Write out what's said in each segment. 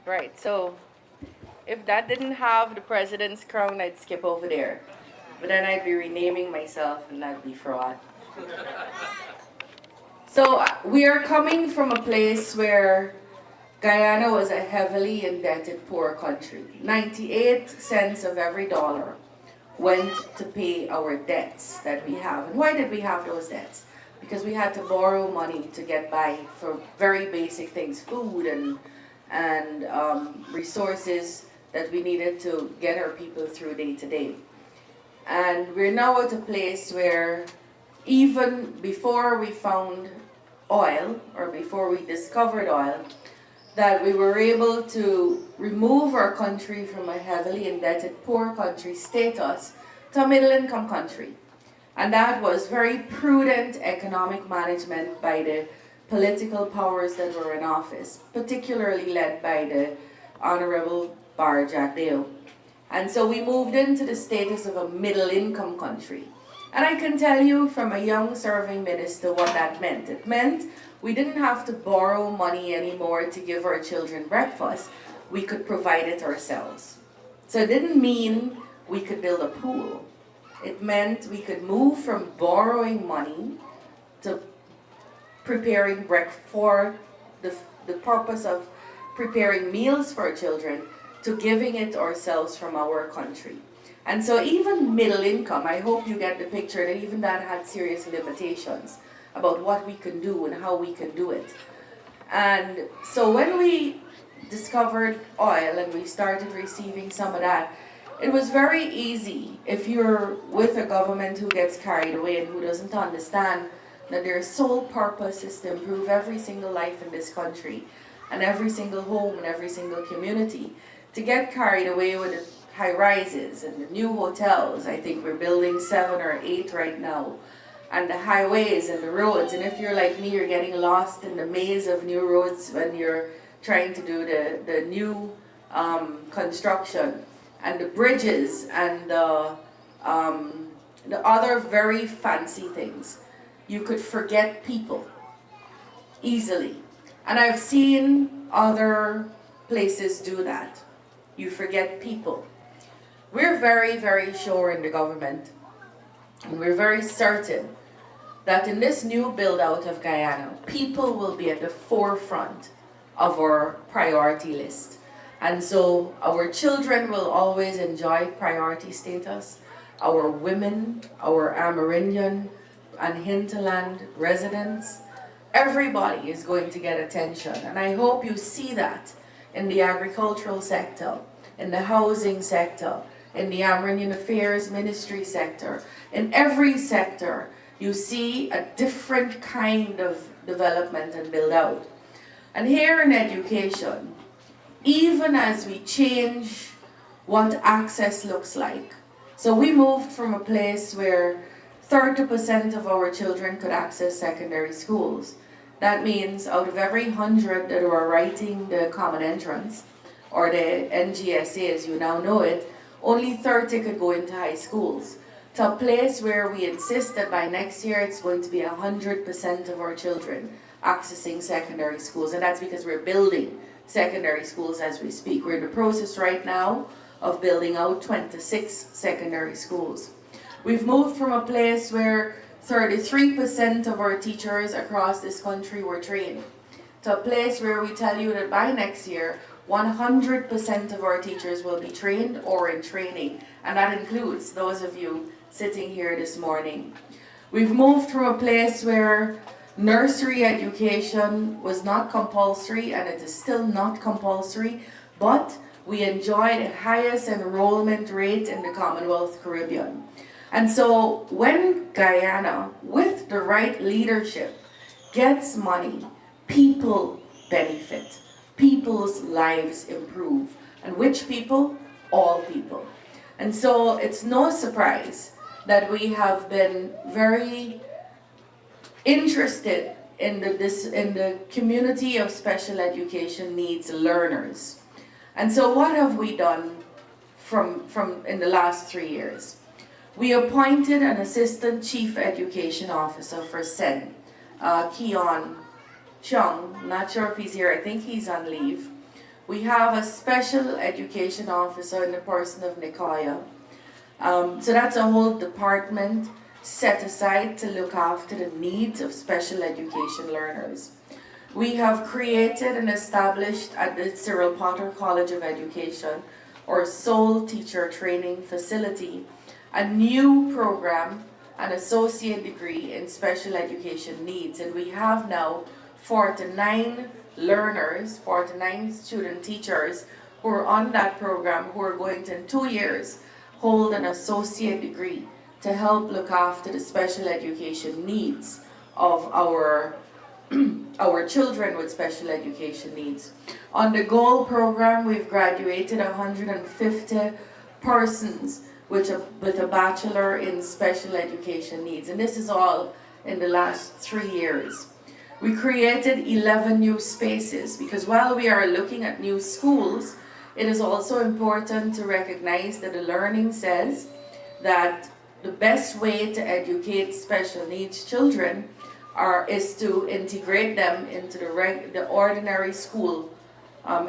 Right, so if that didn't have the president's crown, I'd skip over there. But then I'd be renaming myself and that'd be fraud. So we are coming from a place where Guyana was a heavily indebted poor country. 98 cents of every dollar went to pay our debts that we have. And why did we have those debts? Because we had to borrow money to get by for very basic things, food and resources that we needed to get our people through day to day. And we're now at a place where even before we found oil, or before we discovered oil, that we were able to remove our country from a heavily indebted poor country status to a middle income country. And that was very prudent economic management by the political powers that were in office, particularly led by the Honorable Bar Jack Dale. And so we moved into the status of a middle income country. And I can tell you from a young serving minister what that meant. It meant we didn't have to borrow money anymore to give our children breakfast. We could provide it ourselves. So it didn't mean we could build a pool. It meant we could move from borrowing money to preparing breakfast for the purpose of preparing meals for our children to giving it ourselves from our country. And so even middle income, I hope you get the picture that even that had serious limitations about what we can do and how we can do it. And so when we discovered oil and we started receiving some of that, it was very easy if you're with a government who gets carried away and who doesn't understand that their sole purpose is to improve every single life in this country and every single home and every single community, to get carried away with the high rises and the new hotels. I think we're building 7 or 8 right now, and the highways and the roads. And if you're like me, you're getting lost in the maze of new roads when you're trying to do the new construction and the bridges and the other very fancy things. You could forget people easily. And I've seen other places do that. You forget people. We're very, very sure in the government, and we're very certain that in this new build-out of Guyana, people will be at the forefront of our priority list. And so our children will always enjoy priority status. Our women, our Amerindian and hinterland residents, everybody is going to get attention. And I hope you see that in the agricultural sector, in the housing sector, in the Amerindian Affairs Ministry sector. In every sector, you see a different kind of development and build out. And here in education, even as we change what access looks like, so we moved from a place where 30% of our children could access secondary schools. That means out of every 100 that are writing the Common Entrance, or the NGSA as you now know it, only 30 could go into high schools. To a place where we insist that by next year it's going to be 100% of our children accessing secondary schools. And that's because we're building secondary schools as we speak. We're in the process right now of building out 26 secondary schools. We've moved from a place where 33% of our teachers across this country were trained to a place where we tell you that by next year, 100% of our teachers will be trained or in training, and that includes those of you sitting here this morning. We've moved from a place where nursery education was not compulsory, and it is still not compulsory, but we enjoy the highest enrollment rate in the Commonwealth Caribbean. And so when Guyana, with the right leadership, gets money, people benefit. People's lives improve. And which people? All people. And so it's no surprise that we have been very interested in the community of special education needs learners. And so what have we done from in the last 3 years? We appointed an assistant chief education officer for SEN, Keon Chung, not sure if he's here, I think he's on leave. We have a special education officer in the person of Nicoya. So that's a whole department set aside to look after the needs of special education learners. We have created and established at the Cyril Potter College of Education, or Soul Teacher Training Facility, a new program, an associate degree in special education needs. And we have now 49 learners, 49 student teachers who are on that program, who are going to, in 2 years, hold an associate degree to help look after the special education needs of our children with special education needs. On the GOAL program, we've graduated 150 persons with a bachelor in special education needs, and this is all in the last 3 years. We created 11 new spaces, because while we are looking at new schools, it is also important to recognize that the learning says that the best way to educate special needs children is to integrate them into the ordinary school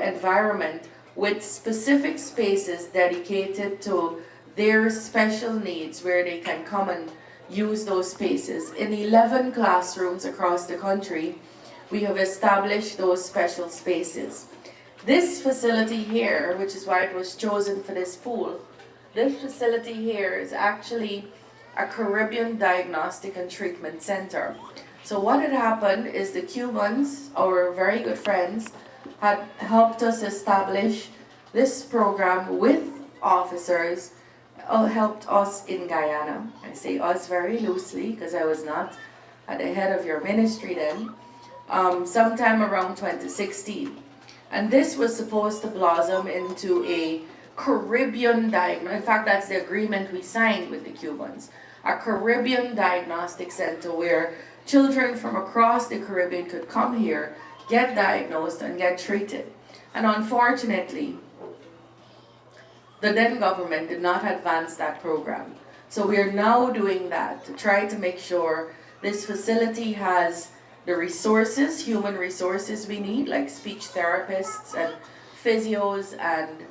environment with specific spaces dedicated to their special needs, where they can come and use those spaces. In 11 classrooms across the country, we have established those special spaces. This facility here, which is why it was chosen for this pool, this facility here is actually a Caribbean Diagnostic and Treatment Center. So what had happened is the Cubans, our very good friends, had helped us establish this program with officers, helped us in Guyana. I say us very loosely because I was not at the head of your ministry then, sometime around 2016. And this was supposed to blossom into a Caribbean in fact, that's the agreement we signed with the Cubans, a Caribbean diagnostic center where children from across the Caribbean could come here, get diagnosed, and get treated. And unfortunately, the then government did not advance that program. So we are now doing that to try to make sure this facility has the resources, human resources we need, like speech therapists and physios and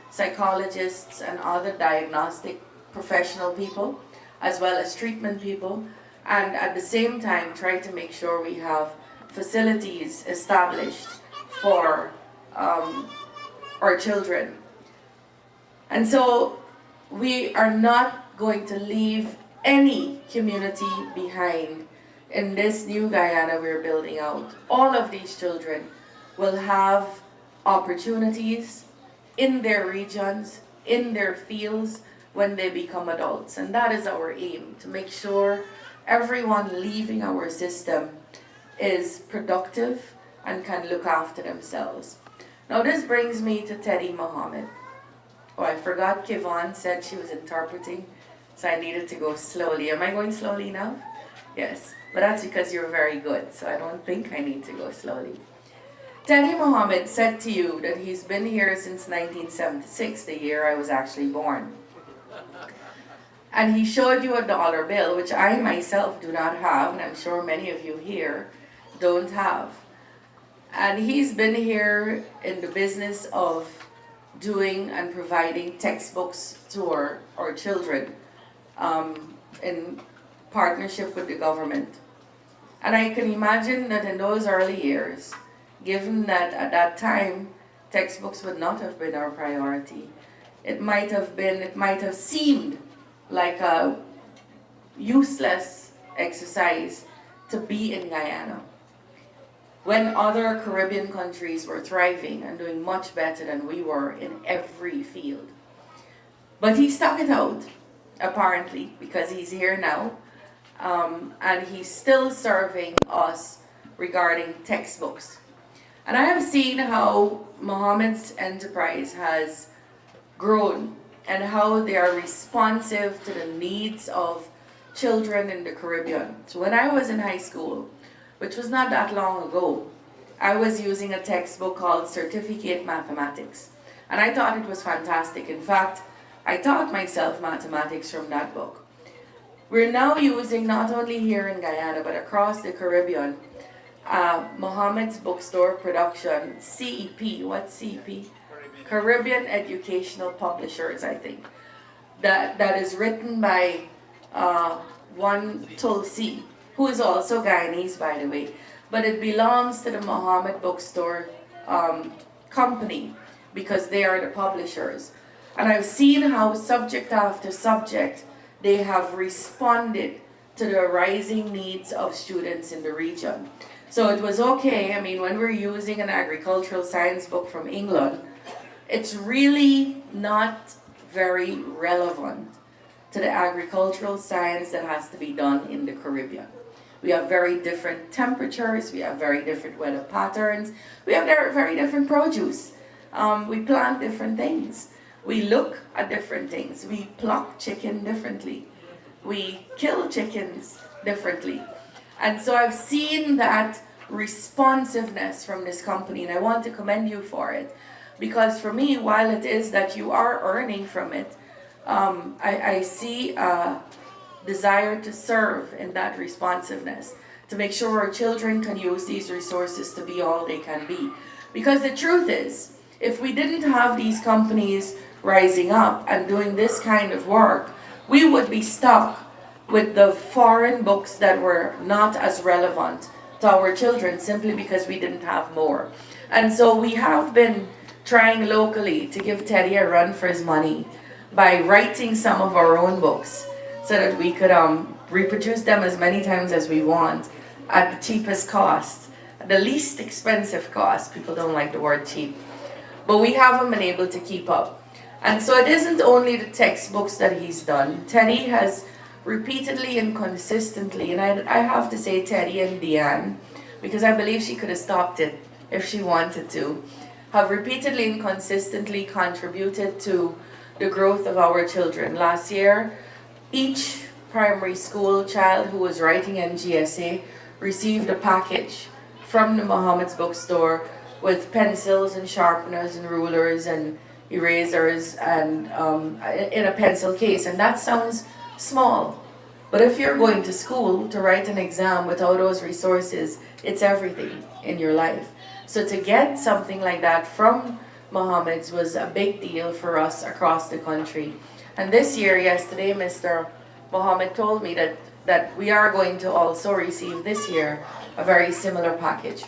psychologists and other diagnostic professional people, as well as treatment people, and at the same time try to make sure we have facilities established for our children. And so we are not going to leave any community behind in this new Guyana we're building out. All of these children will have opportunities in their regions, in their fields, when they become adults. And that is our aim, to make sure everyone leaving our system is productive and can look after themselves. Now this brings me to Teddy Mohammed. Oh, I forgot Kivon said she was interpreting, so I needed to go slowly. Am I going slowly enough? Yes, but that's because you're very good, so I don't think I need to go slowly. Teddy Mohammed said to you that he's been here since 1976, the year I was actually born. And he showed you a dollar bill, which I myself do not have, and I'm sure many of you here don't have. And he's been here in the business of doing and providing textbooks to our children in partnership with the government. And I can imagine that in those early years, given that at that time textbooks would not have been our priority, it might have seemed like a useless exercise to be in Guyana, when other Caribbean countries were thriving and doing much better than we were in every field. But he stuck it out, apparently, because he's here now, and he's still serving us regarding textbooks. And I have seen how Mohammed's enterprise has grown and how they are responsive to the needs of children in the Caribbean. So when I was in high school, which was not that long ago, I was using a textbook called Certificate Mathematics. And I thought it was fantastic. In fact, I taught myself mathematics from that book. We're now using, not only here in Guyana, but across the Caribbean, Mohammed's Bookstore production, CEP. What's CEP? Caribbean Educational Publishers, I think. That is written by one Tulsi, who is also Guyanese, by the way. But it belongs to the Mohammed Bookstore company because they are the publishers. And I've seen how subject after subject they have responded to the rising needs of students in the region. So it was okay. I mean, when we're using an agricultural science book from England, it's really not very relevant to the agricultural science that has to be done in the Caribbean. We have very different temperatures, we have very different weather patterns, we have very different produce. We plant different things. We look at different things. We pluck chicken differently. We kill chickens differently. And so I've seen that responsiveness from this company, and I want to commend you for it. Because for me, while it is that you are earning from it, I see a desire to serve in that responsiveness, to make sure our children can use these resources to be all they can be. Because the truth is, if we didn't have these companies rising up and doing this kind of work, we would be stuck with the foreign books that were not as relevant to our children simply because we didn't have more. And so we have been trying locally to give Teddy a run for his money by writing some of our own books so that we could reproduce them as many times as we want at the cheapest cost, the least expensive cost. People don't like the word cheap. But we haven't been able to keep up. And so it isn't only the textbooks that he's done. Teddy has repeatedly and consistently, and I have to say Teddy and Deanne, because I believe she could have stopped it if she wanted to, have repeatedly and consistently contributed to the growth of our children. Last year, each primary school child who was writing NGSA received a package from the Mohammed's Bookstore with pencils and sharpeners and rulers and erasers and in a pencil case. And that sounds small, but if you're going to school to write an exam without those resources, it's everything in your life. So to get something like that from Mohammed's was a big deal for us across the country. And this year, yesterday, Mr. Mohammed told me that we are going to also receive this year a very similar package.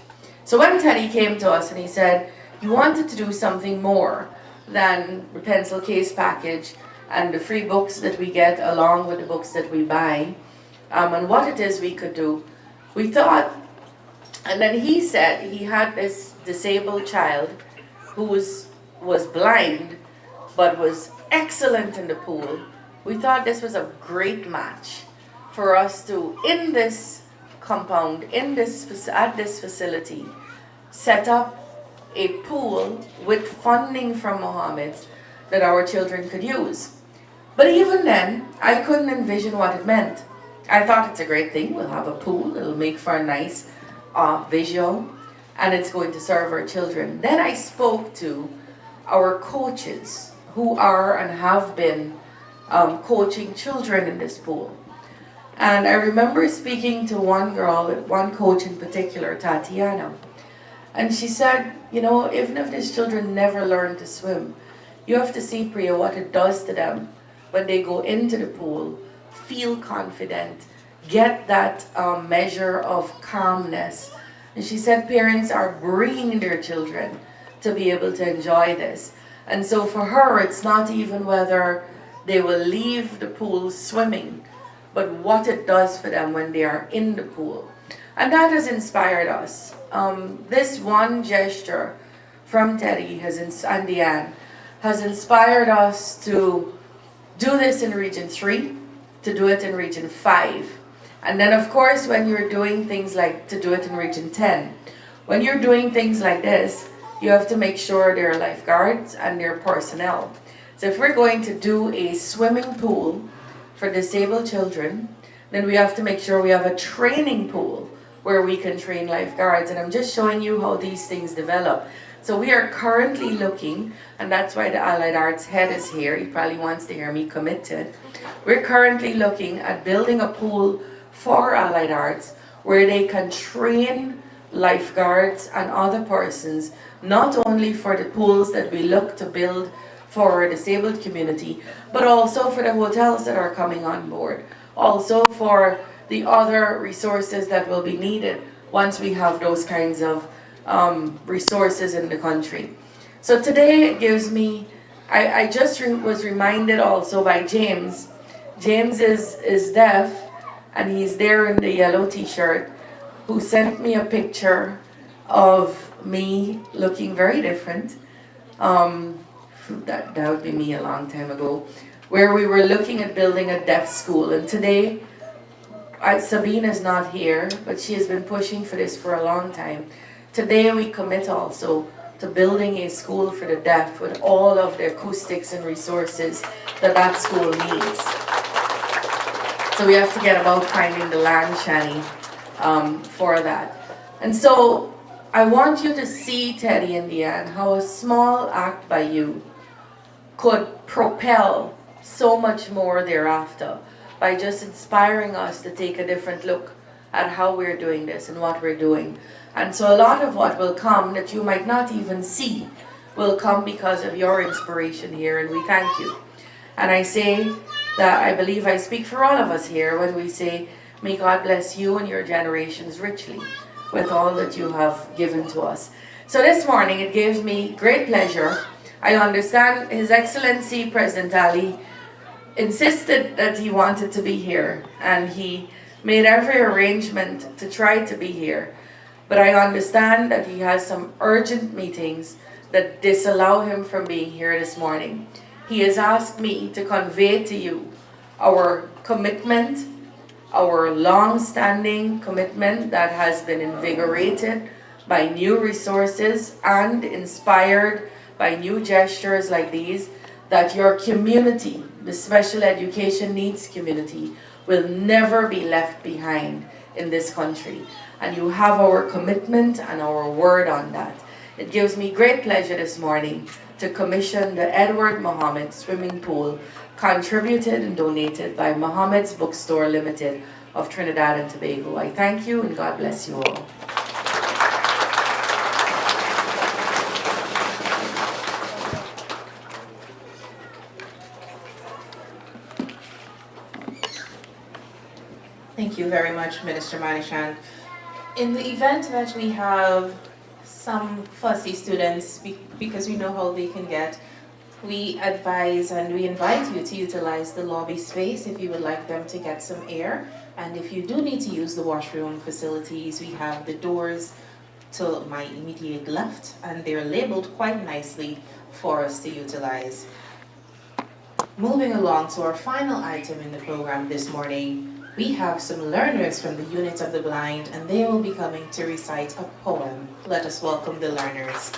So when Teddy came to us and he said he wanted to do something more than the pencil case package and the free books that we get along with the books that we buy, and what it is we could do, we thought, and then he said he had this disabled child who was blind but was excellent in the pool. We thought this was a great match for us to, in this compound, at this facility, set up a pool with funding from Mohammed that our children could use. But even then, I couldn't envision what it meant. I thought it's a great thing. We'll have a pool. It'll make for a nice visual, and it's going to serve our children. Then I spoke to our coaches who are and have been coaching children in this pool. And I remember speaking to one girl, one coach in particular, Tatiana. And she said, you know, even if these children never learn to swim, you have to see, Priya, what it does to them when they go into the pool, feel confident, get that measure of calmness. And she said parents are bringing their children to be able to enjoy this. And so for her, it's not even whether they will leave the pool swimming, but what it does for them when they are in the pool. And that has inspired us. This one gesture from Teddy and Deanne has inspired us to do this in Region 3, to do it in Region 5. And then of course when you're doing things like to do it in Region 10, when you're doing things like this, you have to make sure there are lifeguards and there are personnel. So if we're going to do a swimming pool for disabled children, then we have to make sure we have a training pool where we can train lifeguards. And I'm just showing you how these things develop. So we are currently looking, and that's why the Allied Arts head is here. He probably wants to hear me commit to it. We're currently looking at building a pool for Allied Arts where they can train lifeguards, and other persons, not only for the pools that we look to build for our disabled community, but also for the hotels that are coming on board, also for the other resources that will be needed once we have those kinds of resources in the country. So today it gives me, I just was reminded also by James. James is deaf, and he's there in the yellow t-shirt, who sent me a picture of me looking very different. That would be me a long time ago, where we were looking at building a deaf school. And today, Sabine is not here, but she has been pushing for this for a long time. Today we commit also to building a school for the deaf with all of the acoustics and resources that that school needs. So we have to get about finding the land, Shani, for that. And so I want you to see, Teddy and Deanne, how a small act by you could propel so much more thereafter by just inspiring us to take a different look at how we're doing this and what we're doing. And so a lot of what will come that you might not even see will come because of your inspiration here, and we thank you. And I say that I believe I speak for all of us here when we say, may God bless you and your generations richly with all that you have given to us. So this morning it gives me great pleasure. I understand His Excellency President Ali insisted that he wanted to be here, and he made every arrangement to try to be here. But I understand that he has some urgent meetings that disallow him from being here this morning. He has asked me to convey to you our commitment, our long-standing commitment that has been invigorated by new resources and inspired by new gestures like these, that your community, the special education needs community, will never be left behind in this country. And you have our commitment and our word on that. It gives me great pleasure this morning to commission the Edward Mohammed swimming pool, contributed and donated by Mohammed's Bookstore Limited of Trinidad and Tobago. I thank you, and God bless you all. Thank you very much, Minister Manishan. In the event that we have some fussy students, because we know how they can get, we advise and we invite you to utilize the lobby space if you would like them to get some air. And if you do need to use the washroom facilities, we have the doors to my immediate left, and they're labeled quite nicely for us to utilize. Moving along to our final item in the program this morning, we have some learners from the Unit of the Blind, and they will be coming to recite a poem. Let us welcome the learners.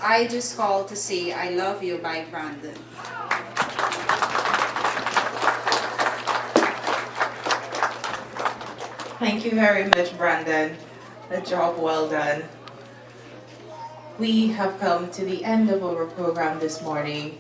I just called to say I love you by Brandon. Thank you very much, Brandon. A job well done. We have come to the end of our program this morning.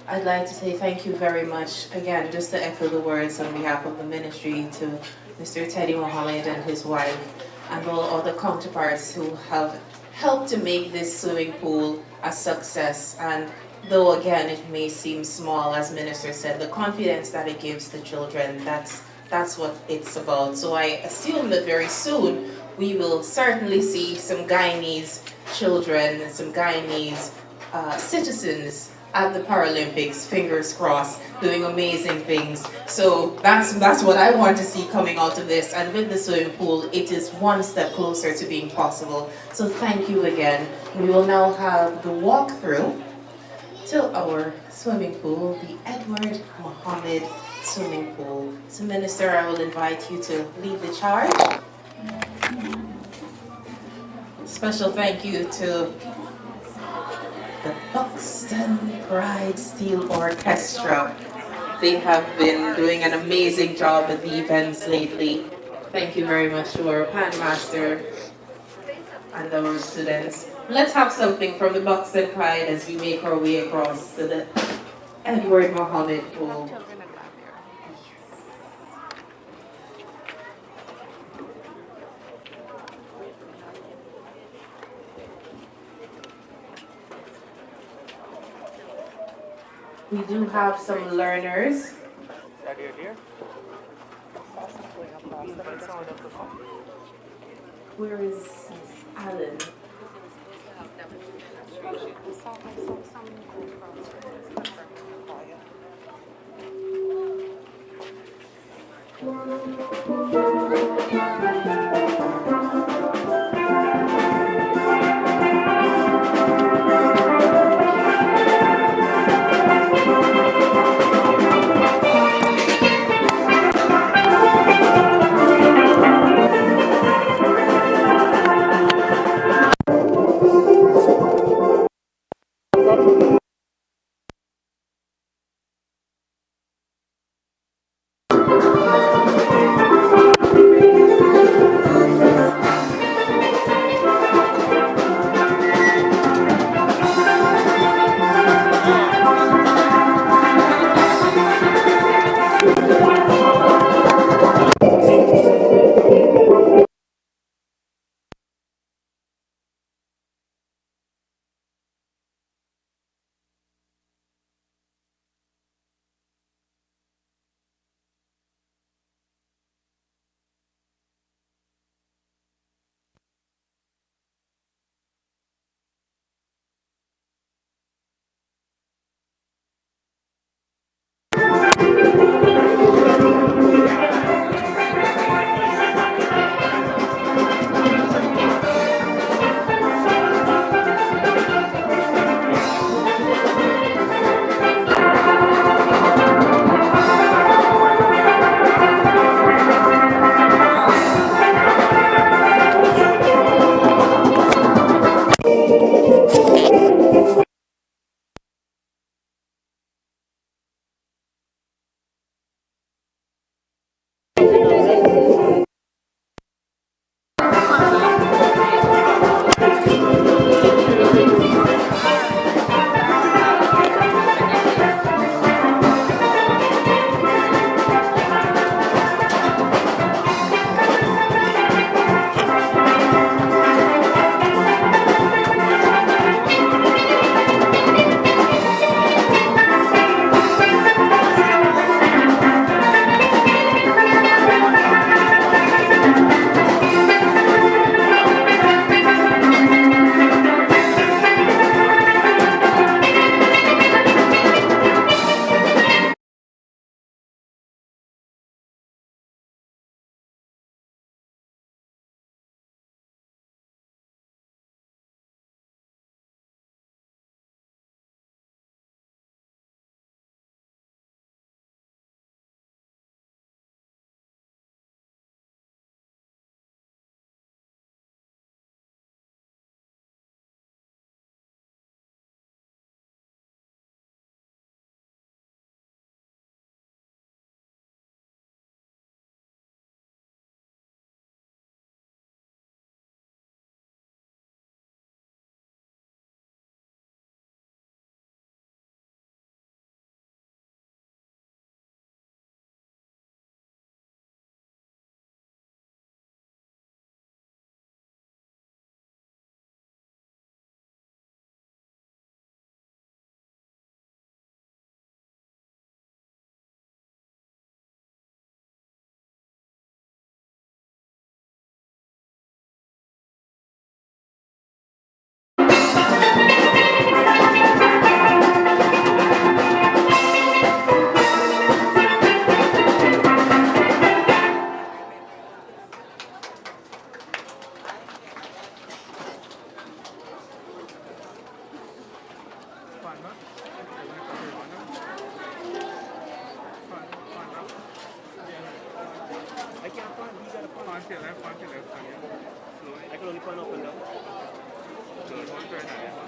I'd like to say thank you very much again, just to echo the words on behalf of the ministry to Mr. Teddy Mohammed and his wife and all other counterparts who have helped to make this swimming pool a success. And though again it may seem small, as Minister said, the confidence that it gives the children, that's what it's about. So I assume that very soon we will certainly see some Guyanese children and some Guyanese citizens at the Paralympics, fingers crossed, doing amazing things. So that's what I want to see coming out of this. And with the swimming pool, it is one step closer to being possible. So thank you again. We will now have the walkthrough to our swimming pool, the Edward Mohammed swimming pool. So Minister, I will invite you to lead the charge. Special thank you to the Buxton Pride Steel Orchestra. They have been doing an amazing job at the events lately. Thank you very much to our bandmaster and our students. Let's have something from the Buxton Pride as we make our way across to the Edward Mohammed pool. We do have some learners. Where is Alan? to your left, one to your left, slowly. I can only point up and down. Slowly, one turn, one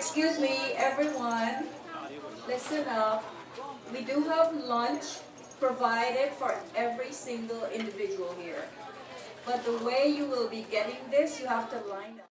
Excuse me, everyone, listen up. We do have lunch provided for every single individual here. But the way you will be getting this, you have to line up.